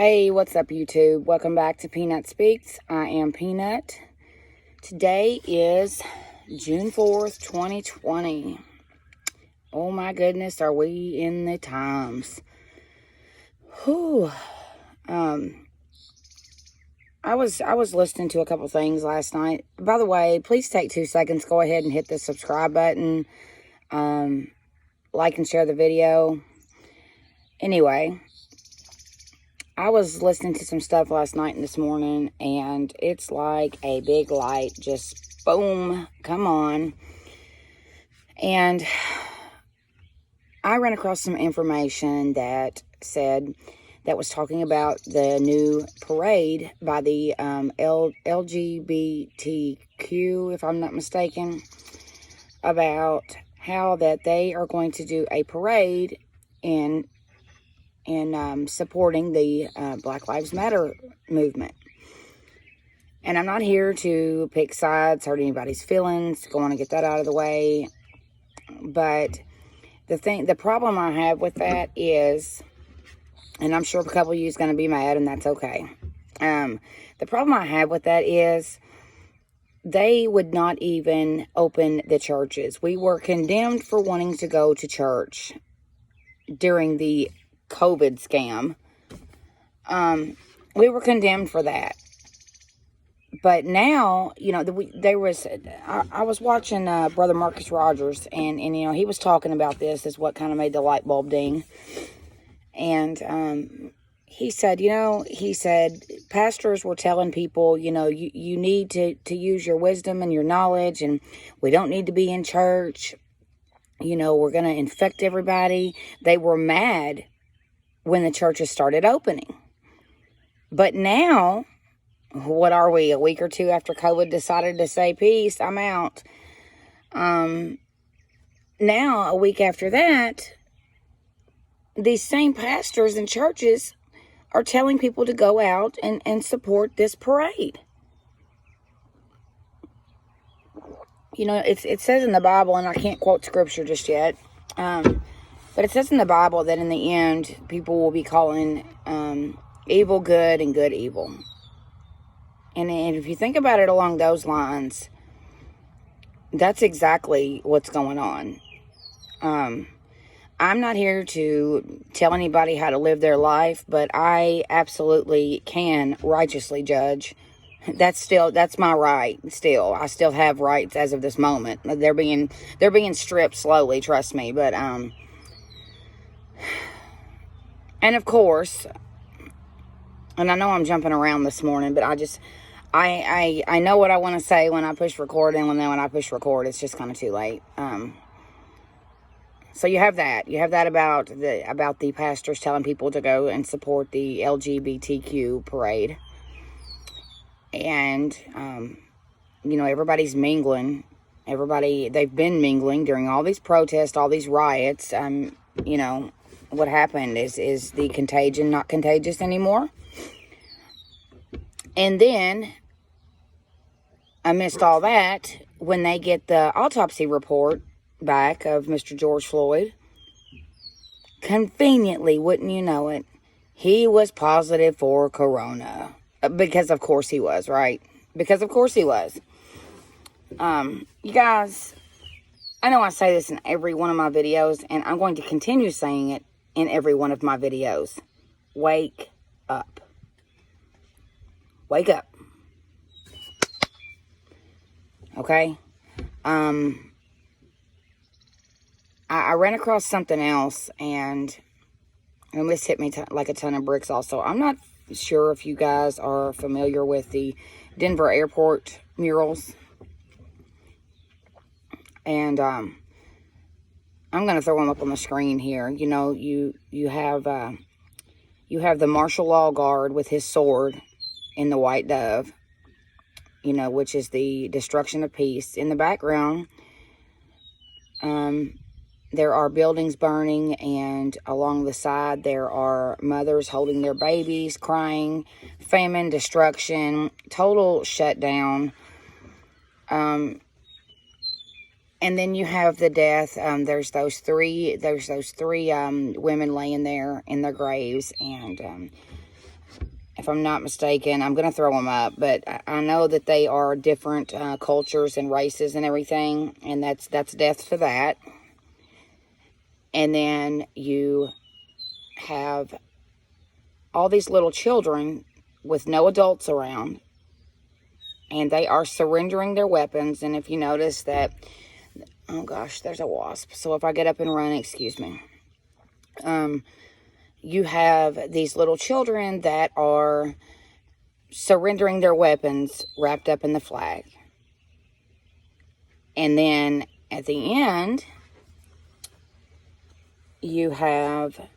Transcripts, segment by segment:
Hey, what's up, YouTube? Welcome back to Peanut Speaks. I am Peanut. Today is June 4th, 2020. Oh my goodness, are we in the times? Whew. I was listening to a couple things last night. By the way, please take 2 seconds. Go ahead and hit the subscribe button. Like and share the video. Anyway, I was listening to some stuff last night and this morning, and it's like a big light, just boom, come on. And I ran across some information that was talking about the new parade by the LGBTQ, if I'm not mistaken, about how that they are going to do a parade in supporting the Black Lives Matter movement. And I'm not here to pick sides, hurt anybody's feelings, go on and get that out of the way. But the problem I have with that is, and I'm sure a couple of you is going to be mad, and that's okay. The problem I have with that is they would not even open the churches. We were condemned for wanting to go to church during the COVID scam. We were condemned for that. But now, you know, I was watching Brother Marcus Rogers, and you know, he was talking about this as what kind of made the light bulb ding. And he said, pastors were telling people, you need to use your wisdom and your knowledge, and we don't need to be in church. We're going to infect everybody. They were mad when the churches started opening. But now, what are we, a week or two after COVID decided to say, peace, I'm out. Now, a week after that, these same pastors and churches are telling people to go out and support this parade. It says in the Bible, and I can't quote scripture just yet, but it says in the Bible that in the end, people will be calling evil good and good evil. And if you think about it along those lines, that's exactly what's going on. I'm not here to tell anybody how to live their life, but I absolutely can righteously judge. That's my right. Still, I still have rights as of this moment. They're being stripped slowly, trust me. But and of course, and I know I'm jumping around this morning, but I know what I want to say when I push record, and when I push record, it's just kind of too late. So you have that. You have that about the pastors telling people to go and support the LGBTQ parade. And, everybody's mingling. They've been mingling during all these protests, all these riots. What happened is the contagion not contagious anymore? And then, amidst all that, when they get the autopsy report back of Mr. George Floyd, conveniently, wouldn't you know it, he was positive for corona. Because of course he was, right? Because of course he was. You guys, I know I say this in every one of my videos, and I'm going to continue saying it in every one of my videos. Wake up. Wake up. Okay? I ran across something else, and this hit me like a ton of bricks also. I'm not sure if you guys are familiar with the Denver airport murals. And I'm going to throw them up on the screen here. You have the martial law guard with his sword in the white dove, which is the destruction of peace. In the background, there are buildings burning, and along the side there are mothers holding their babies, crying, famine, destruction, total shutdown. And then you have the death. There's those three women laying there in their graves, and if I'm not mistaken. I'm going to throw them up, but I know that they are different cultures and races and everything, and that's death to that. And then you have all these little children with no adults around, and they are surrendering their weapons. And if you notice that, oh gosh, there's a wasp. So if I get up and run, excuse me. You have these little children that are surrendering their weapons wrapped up in the flag. And then at the end, you have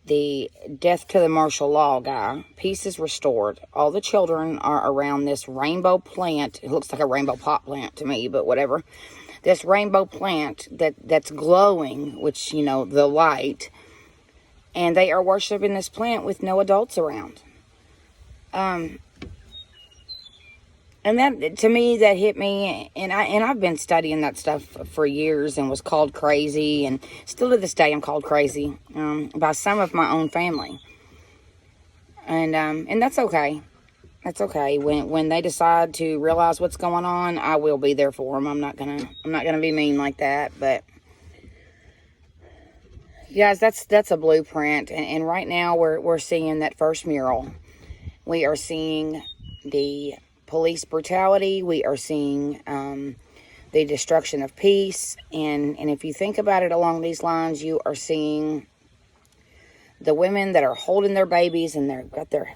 the death to the martial law guy. Peace is restored. All the children are around this rainbow plant. It looks like a rainbow pot plant to me, but whatever. This rainbow plant that's glowing, which, you know, the light. And they are worshiping this plant with no adults around. And that, to me, that hit me. And I've been studying that stuff for years and was called crazy. And still to this day, I'm called crazy by some of my own family. And that's okay. That's okay. When they decide to realize what's going on, I will be there for them. I'm not gonna be mean like that. But guys, that's a blueprint. And right now we're seeing that first mural. We are seeing the police brutality. We are seeing the destruction of peace. And if you think about it along these lines, you are seeing the women that are holding their babies and they've got their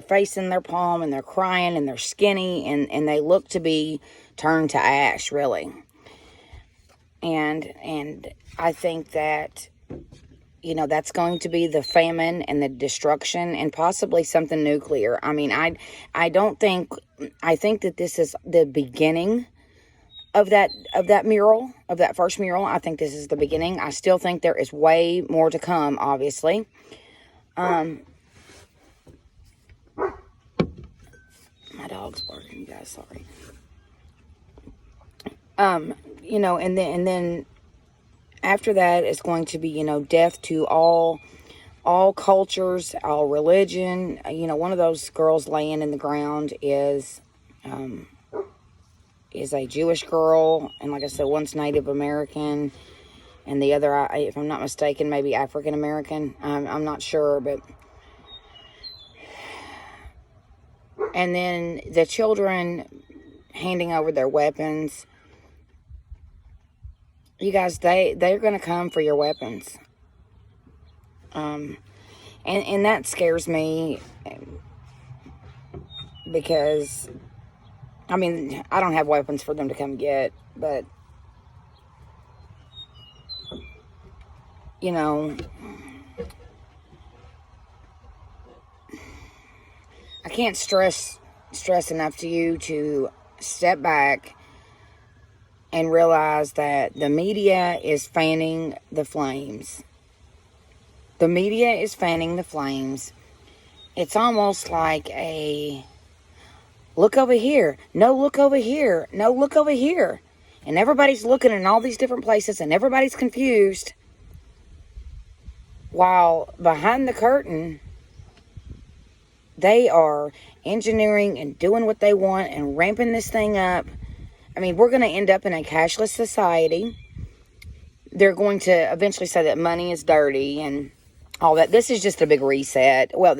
face in their palm and they're crying and they're skinny and they look to be turned to ash, really. And I think that, you know, that's going to be the famine and the destruction and possibly something nuclear. I mean, I think that this is the beginning of that mural, of that first mural. I think this is the beginning. I still think there is way more to come, obviously. My dog's barking, you guys, sorry. You know, and then after that, it's going to be, you know, death to all cultures, all religion. You know, one of those girls laying in the ground is a Jewish girl, and like I said, one's Native American, and the other, if I'm not mistaken, maybe African American. I'm not sure, but. And then the children handing over their weapons. You guys, they're going to come for your weapons. And that scares me because, I mean, I don't have weapons for them to come get, but, you know, I can't stress enough to you to step back and realize that the media is fanning the flames. The media is fanning the flames. It's almost like a look over here. No, look over here. No, look over here. And everybody's looking in all these different places and everybody's confused. While behind the curtain, they are engineering and doing what they want and ramping this thing up. I mean, we're going to end up in a cashless society. They're going to eventually say that money is dirty and all that. This is just a big reset. Well,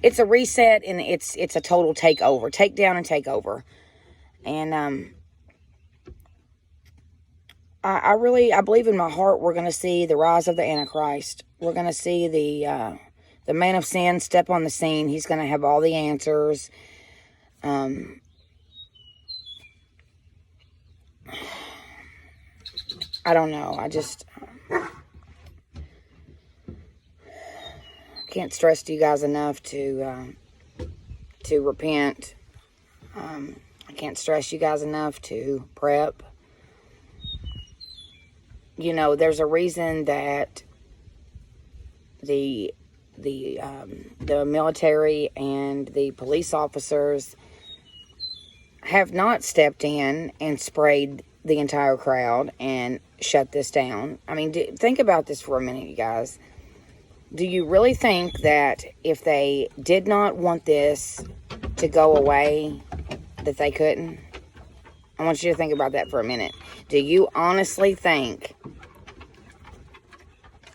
it's a reset and it's a total takeover. Take down and take over. And I believe in my heart we're going to see the rise of the Antichrist. We're going to see the man of sin step on the scene. He's going to have all the answers. I don't know. I just can't stress to you guys enough to repent. I can't stress you guys enough to prep. You know, there's a reason that the military and the police officers have not stepped in and sprayed the entire crowd and shut this down. I mean, think about this for a minute, you guys. Do you really think that if they did not want this to go away, that they couldn't? I want you to think about that for a minute. Do you honestly think...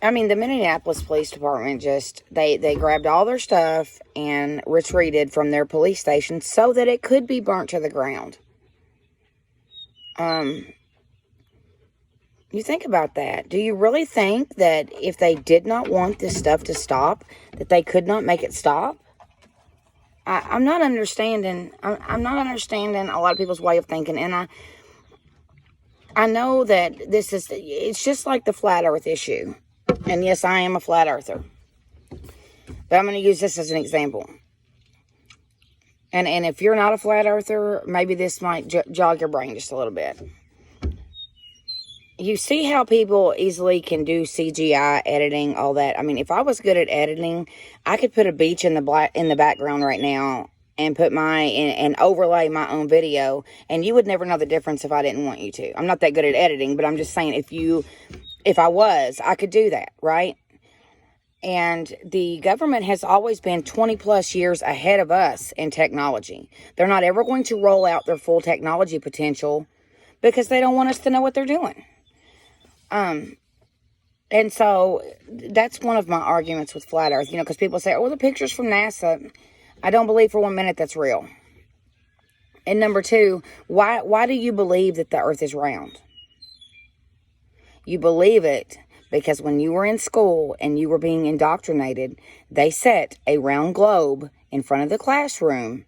I mean, the Minneapolis Police Department just, they grabbed all their stuff and retreated from their police station so that it could be burnt to the ground. You think about that. Do you really think that if they did not want this stuff to stop, that they could not make it stop? I'm not understanding. I'm not understanding a lot of people's way of thinking, and I know that it's just like the flat earth issue. And yes, I am a flat earther. But I'm going to use this as an example. And if you're not a flat earther, maybe this might jog your brain just a little bit. You see how people easily can do CGI editing, all that. I mean, if I was good at editing, I could put a beach in the background right now and put and overlay my own video, and you would never know the difference if I didn't want you to. I'm not that good at editing, but I'm just saying if I was, I could do that, right? And the government has always been 20 plus years ahead of us in technology. They're not ever going to roll out their full technology potential because they don't want us to know what they're doing. And so that's one of my arguments with flat earth, because people say, oh, the pictures from NASA. I don't believe for 1 minute that's real. And number two, why do you believe that the earth is round? You believe it because when you were in school and you were being indoctrinated, they set a round globe in front of the classroom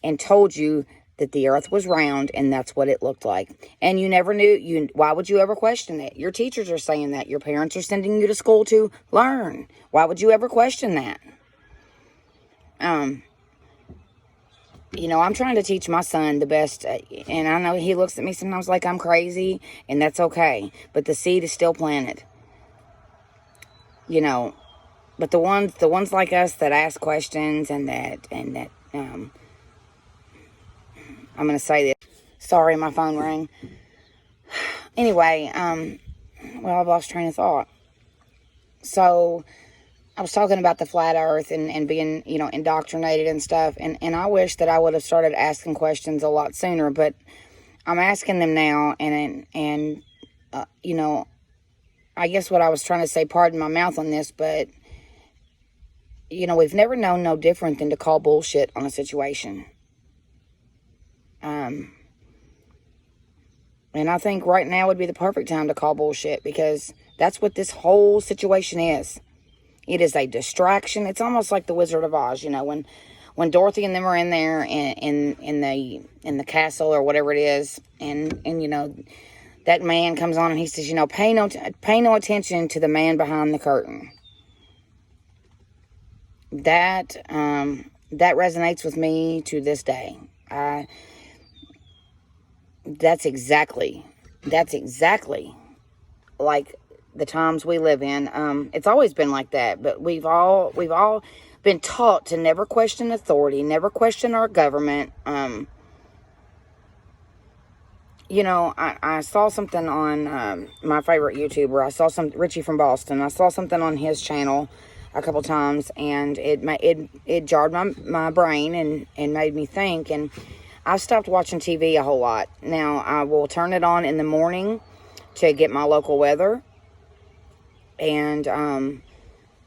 and told you that the earth was round and that's what it looked like. And you never knew. Why would you ever question it? Your teachers are saying that. Your parents are sending you to school to learn. Why would you ever question that? I'm trying to teach my son the best, and I know he looks at me sometimes like I'm crazy, and that's okay. But the seed is still planted. But the ones like us that ask questions and that I'm going to say this. Sorry, my phone rang. Anyway, I've lost train of thought. So I was talking about the flat earth and being, indoctrinated and stuff. And I wish that I would have started asking questions a lot sooner, but I'm asking them now. And I guess what I was trying to say, pardon my mouth on this, but, we've never known no different than to call bullshit on a situation. And I think right now would be the perfect time to call bullshit because that's what this whole situation is. It is a distraction. It's almost like the Wizard of Oz, when Dorothy and them are in there in the castle or whatever it is, and that man comes on and he says, pay no attention to the man behind the curtain. That resonates with me to this day. That's exactly like the times we live in. It's always been like that, but we've all been taught to never question authority, never question our government. I saw something on my favorite YouTuber. I saw Richie from Boston. I saw something on his channel a couple times, and it jarred my brain and made me think. And I've stopped watching TV a whole lot. Now, I will turn it on in the morning to get my local weather. And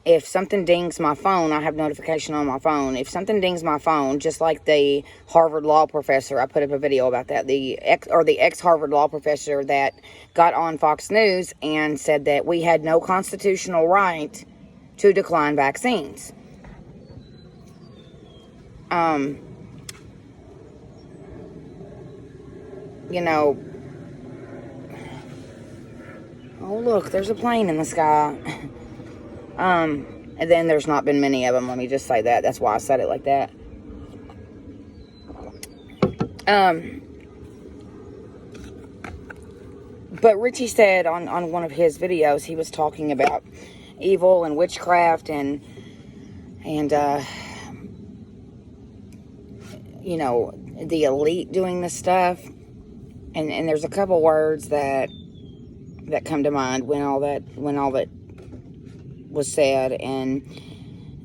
if something dings my phone, I have notification on my phone. If something dings my phone, just like the Harvard law professor, I put up a video about that, the ex-Harvard law professor that got on Fox News and said that we had no constitutional right to decline vaccines. Oh, look, there's a plane in the sky. And then there's not been many of them. Let me just say that. That's why I said it like that. But Richie said on one of his videos, he was talking about evil and witchcraft and the elite doing this stuff. And there's a couple words that come to mind when all that was said. And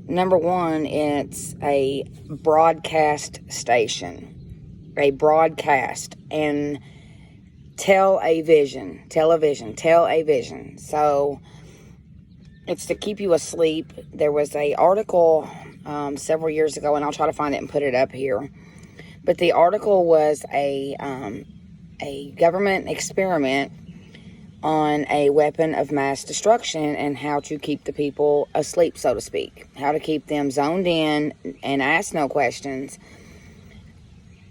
number one, it's a broadcast station. A broadcast. And television. So it's to keep you asleep. There was a article several years ago, and I'll try to find it and put it up here. But the article was a government experiment on a weapon of mass destruction and how to keep the people asleep, so to speak. How to keep them zoned in and ask no questions.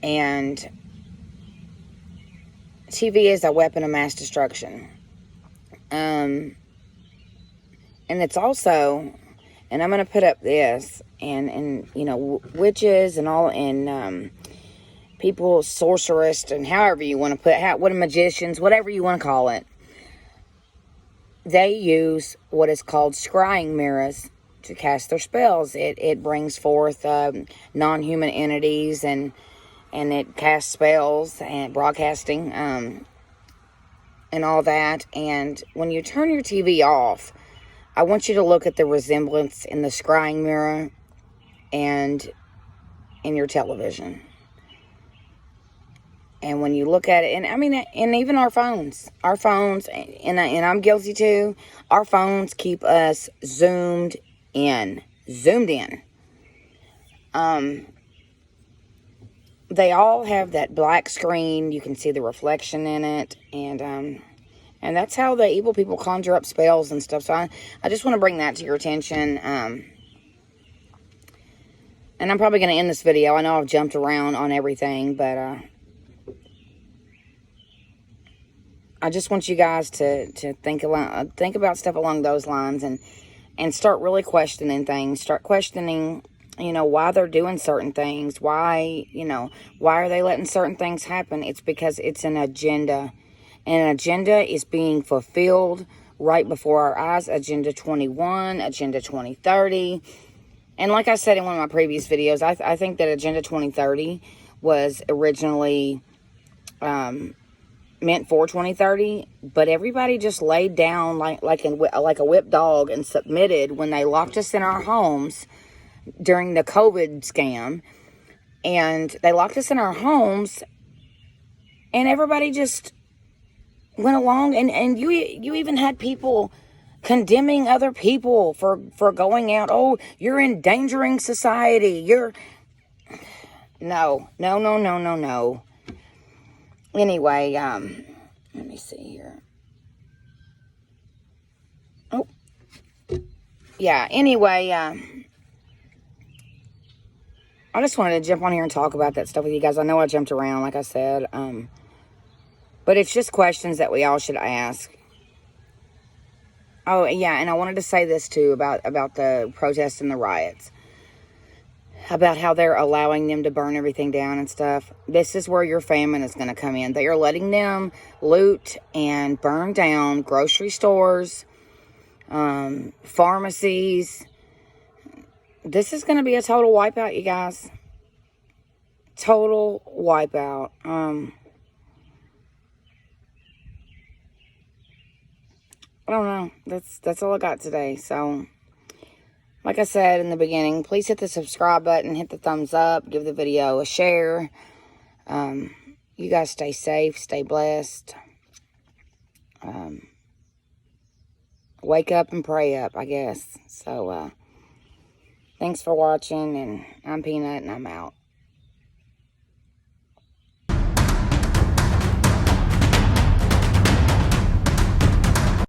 And TV is a weapon of mass destruction. And it's also, and I'm going to put up this, and you know, witches and all, and people, sorcerers, and however you want to put, what magicians, whatever you want to call it, they use what is called scrying mirrors to cast their spells. It brings forth non-human entities, and it casts spells and broadcasting and all that. And when you turn your TV off, I want you to look at the resemblance in the scrying mirror and in your television. And when you look at it, and I mean, and even our phones, and I'm guilty too, our phones keep us zoomed in. They all have that black screen. You can see the reflection in it, and that's how the evil people conjure up spells and stuff. So I just want to bring that to your attention. And I'm probably going to end this video. I know I've jumped around on everything, but I just want you guys to think about stuff along those lines, and start really questioning things. Start questioning, you know, why they're doing certain things. Why are they letting certain things happen? It's because it's an agenda. And an agenda is being fulfilled right before our eyes. Agenda 21, Agenda 2030. And like I said in one of my previous videos, I think that Agenda 2030 was originally meant for 2030, but everybody just laid down like a whipped dog and submitted when they locked us in our homes during the COVID scam. And they locked us in our homes, and everybody just went along, and you even had people condemning other people for going out. Oh, you're endangering society. No. Anyway, let me see here. Oh, yeah. Anyway, I just wanted to jump on here and talk about that stuff with you guys. I know I jumped around, like I said, but it's just questions that we all should ask. Oh, yeah, and I wanted to say this, too, about the protests and the riots. About how they're allowing them to burn everything down and stuff. This is where your famine is going to come in. They are letting them loot and burn down grocery stores, pharmacies. This is going to be a total wipeout, you guys. Total wipeout. I don't know. That's all I got today. So, like I said in the beginning, please hit the subscribe button, hit the thumbs up, give the video a share. You guys stay safe, stay blessed. Wake up and pray up, I guess. So, thanks for watching, and I'm Peanut, and I'm out.